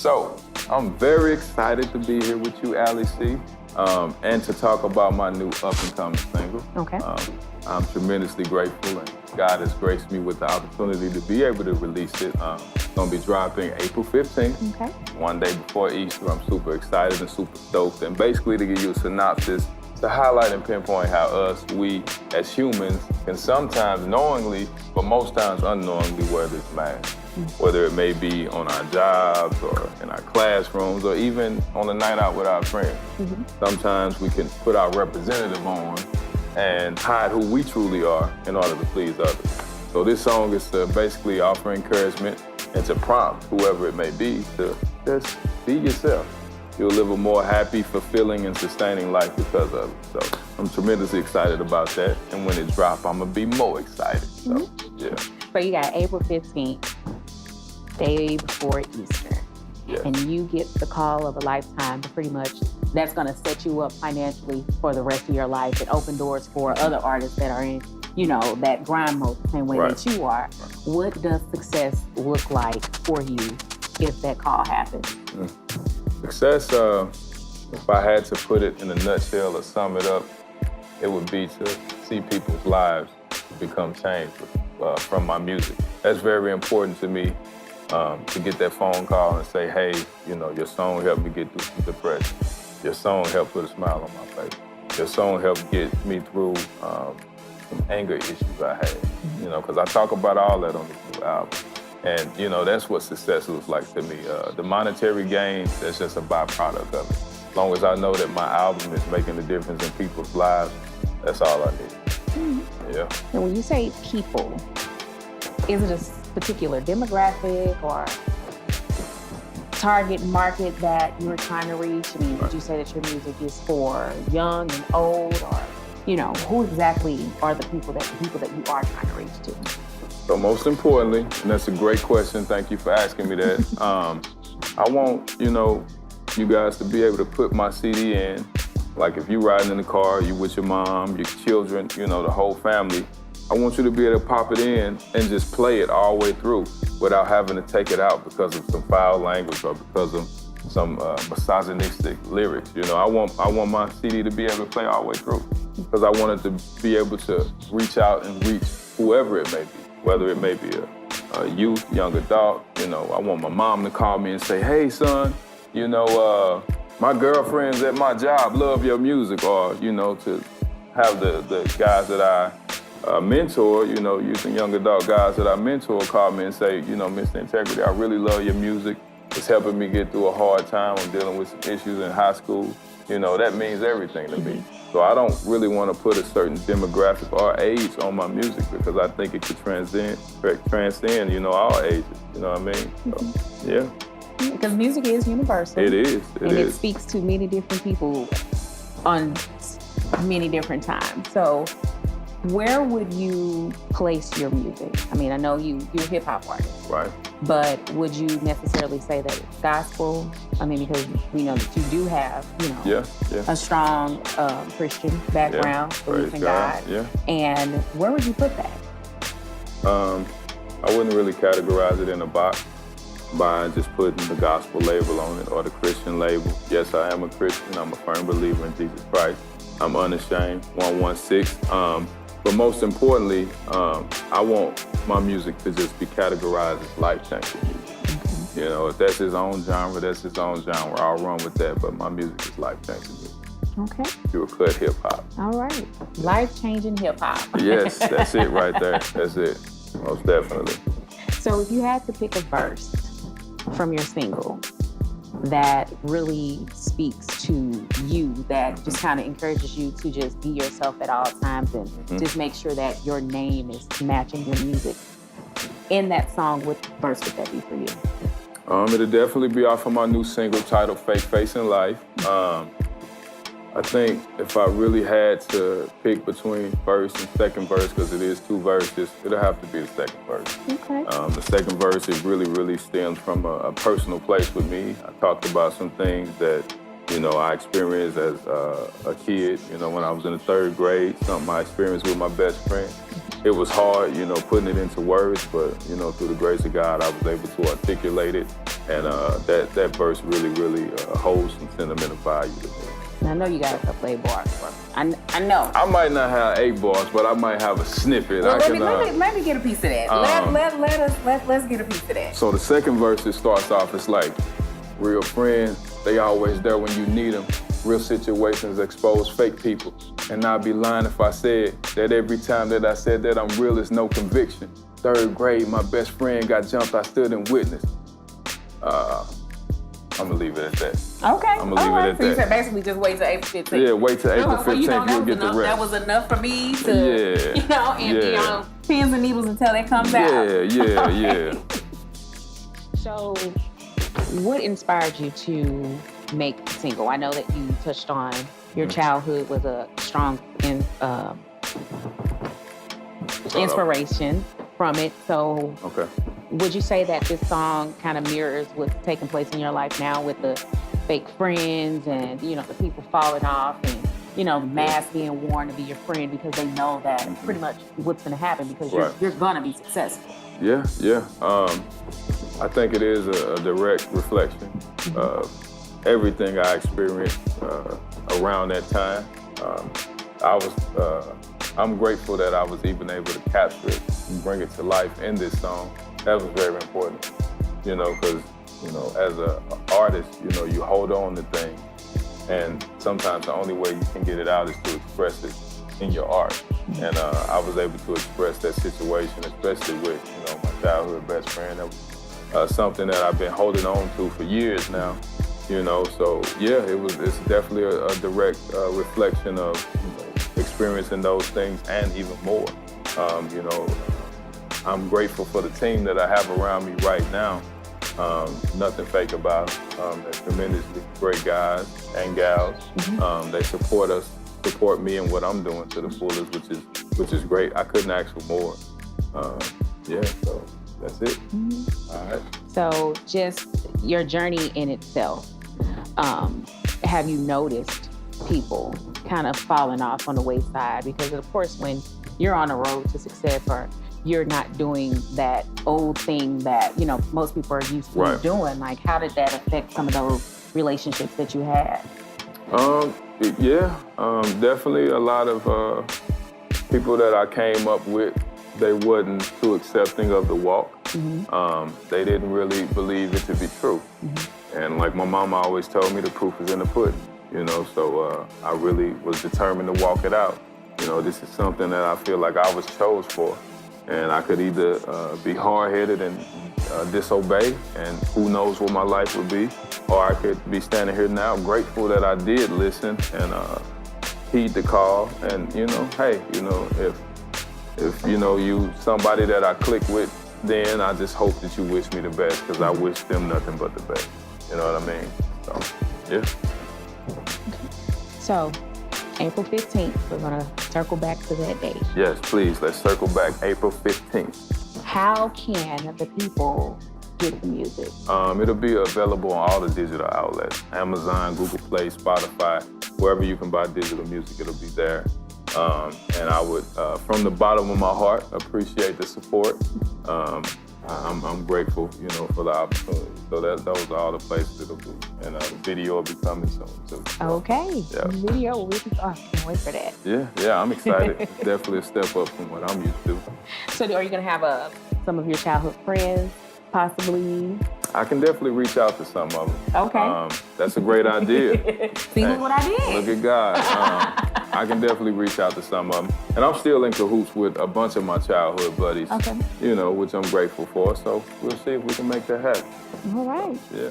So, I'm very excited to be here with you, Alie C, and to talk about my new up-and-coming single. Okay. I'm tremendously grateful, and God has graced me with the opportunity to be able to release it. It's gonna be dropping April 15th, Okay. one day before Easter. I'm super excited and super stoked. And basically to give you a synopsis, to highlight and pinpoint how we as humans can sometimes knowingly, but most times unknowingly wear this mask. Whether it may be on our jobs or in our classrooms or even on a night out with our friends. Sometimes we can put our representative on and hide who we truly are in order to please others. So this song is to basically offer encouragement and to prompt whoever it may be to just be yourself. You'll live a more happy, fulfilling, and sustaining life because of it. So I'm tremendously excited about that. And when it drops, I'm gonna be more excited. So, yeah. So you got April 15th, day before Easter. Yes. And you get the call of a lifetime to pretty much, that's gonna set you up financially for the rest of your life and open doors for other artists that are in, you know, that grind mode the same way that you are. What does success look like for you if that call happens? Success, if I had to put it in a nutshell or sum it up, it would be to see people's lives become changed from my music. That's very important to me, to get that phone call and say, hey, you know, your song helped me get through some depression. Your song helped put a smile on my face. Your song helped get me through some anger issues I had, you know, because I talk about all that on this new album. And, you know, that's what success looks like to me. The monetary gain, that's just a byproduct of it. As long as I know that my album is making a difference in people's lives, that's all I need. Yeah. And when you say people, is it a particular demographic or target market that you're trying to reach? I mean, would you say that your music is for young and old, or, you know, who exactly are the people that you are trying to reach to? So most importantly, and that's a great question, thank you for asking me that. I want, you know, you guys to be able to put my CD in. Like if you riding in the car, you with your mom, your children, you know, the whole family. I want you to be able to pop it in and just play it all the way through without having to take it out because of some foul language or because of some misogynistic lyrics. You know, I want my CD to be able to play all the way through because I want it to be able to reach out and reach whoever it may be. Whether it may be a youth, young adult, you know, I want my mom to call me and say, hey, son, you know, my girlfriends at my job love your music, or, you know, to have the guys that I mentor, you know, youth and young adult guys that I mentor call me and say, you know, Mr. Ntegrity, I really love your music. It's helping me get through a hard time. I'm dealing with some issues in high school. You know, that means everything to me. So I don't really want to put a certain demographic or age on my music because I think it could transcend, you know, all ages. You know what I mean? So, yeah. Because music is universal. It is. It speaks to many different people on many different times. So where would you place your music? I mean, I know you're a hip hop artist. Right. But would you necessarily say that it's gospel? I mean, because we know that you do have, you know, a strong Christian background, belief in God. Yeah. And where would you put that? I wouldn't really categorize it in a box by just putting the gospel label on it or the Christian label. Yes, I am a Christian. I'm a firm believer in Jesus Christ. I'm unashamed, 116. But most importantly, I want my music to just be categorized as life-changing music. You know, if that's his own genre, that's his own genre. I'll run with that, but my music is life-changing music. Okay. Pure cut hip-hop. All right. Life-changing hip-hop. Yes, that's it right there. That's it, most definitely. So if you had to pick a verse from your single that really speaks to you, that just kind of encourages you to just be yourself at all times and just make sure that your name is matching your music. In that song, what verse would that be for you? It'll definitely be off of my new single titled Fake Facing Life. I think if I really had to pick between first and second verse, because it is two verses, it'll have to be the second verse. Okay. The second verse, it really stems from a personal place with me. I talked about some things that, you know, I experienced as a kid, you know, when I was in the 3rd grade, something I experienced with my best friend. It was hard, you know, putting it into words, but, you know, through the grace of God, I was able to articulate it. And that verse really holds some sentimental value to me. I know you got a couple of bars for me. I know. I might not have 8 bars, but I might have a snippet. Well, let me get a piece of that. Let's get a piece of that. So the 2nd verse, it starts off, it's like, real friends, they always there when you need them. Real situations expose fake people. And I'd be lying if I said that every time that I said that I'm real, is no conviction. 3rd grade, my best friend got jumped, I stood and witnessed. I'm gonna leave it at that. Okay. I'm gonna leave it at so you that. said basically just wait till April 15th. Yeah, wait till April 15th, you'll get the rest. That was enough for me to, you know, and be on pins and needles until that comes out. Yeah. So, what inspired you to make a single? I know that you touched on your childhood was a strong inspiration from it. So, okay. Would you say that this song kind of mirrors what's taking place in your life now with the fake friends and, you know, the people falling off and, you know, masks being worn to be your friend because they know that pretty much what's going to happen because you're going to be successful? Yeah. I think it is a direct reflection of everything I experienced around that time. I'm grateful that I was even able to capture it and bring it to life in this song. That was very important, you know, because, you know, as an artist, you know, you hold on to things, and sometimes the only way you can get it out is to express it in your art. And I was able to express that situation, especially with, you know, my childhood best friend. That was something that I've been holding on to for years now, you know. So yeah, it's definitely a direct reflection of, you know, experiencing those things and even more. You know, I'm grateful for the team that I have around me right now. Nothing fake about it. They're tremendously great guys and gals. They support me in what I'm doing to the fullest, which is great. I couldn't ask for more. So that's it. All right. So just your journey in itself, have you noticed people kind of falling off on the wayside? Because of course, when you're on a road to success or you're not doing that old thing that, you know, most people are used to doing, like how did that affect some of those relationships that you had? Definitely a lot of people that I came up with, they wasn't too accepting of the walk. They didn't really believe it to be true. And like my mama always told me, the proof is in the pudding, you know, so I really was determined to walk it out. You know, this is something that I feel like I was chose for. And I could either be hard-headed and disobey, and who knows what my life would be, or I could be standing here now grateful that I did listen and heed the call. And, you know, hey, you know, if you know, you somebody that I click with, then I just hope that you wish me the best, because I wish them nothing but the best. You know what I mean? So, yeah. So, April 15th, we're gonna circle back to that date. Yes, please, let's circle back April 15th. How can the people get the music? It'll be available on all the digital outlets, Amazon, Google Play, Spotify, wherever you can buy digital music, it'll be there. And I would, from the bottom of my heart, appreciate the support. I'm grateful, you know, for the opportunity. So those are all the places it'll be. And the video will be coming soon, too. Okay. Yeah. Video will be awesome. Can't wait for that. Yeah, I'm excited. It's definitely a step up from what I'm used to. So are you going to have some of your childhood friends, possibly? I can definitely reach out to some of them. Okay. That's a great idea. See, look what I did. Look at God. I can definitely reach out to some of them. And I'm still in cahoots with a bunch of my childhood buddies, okay, you know, which I'm grateful for. So we'll see if we can make that happen. All right. Yeah.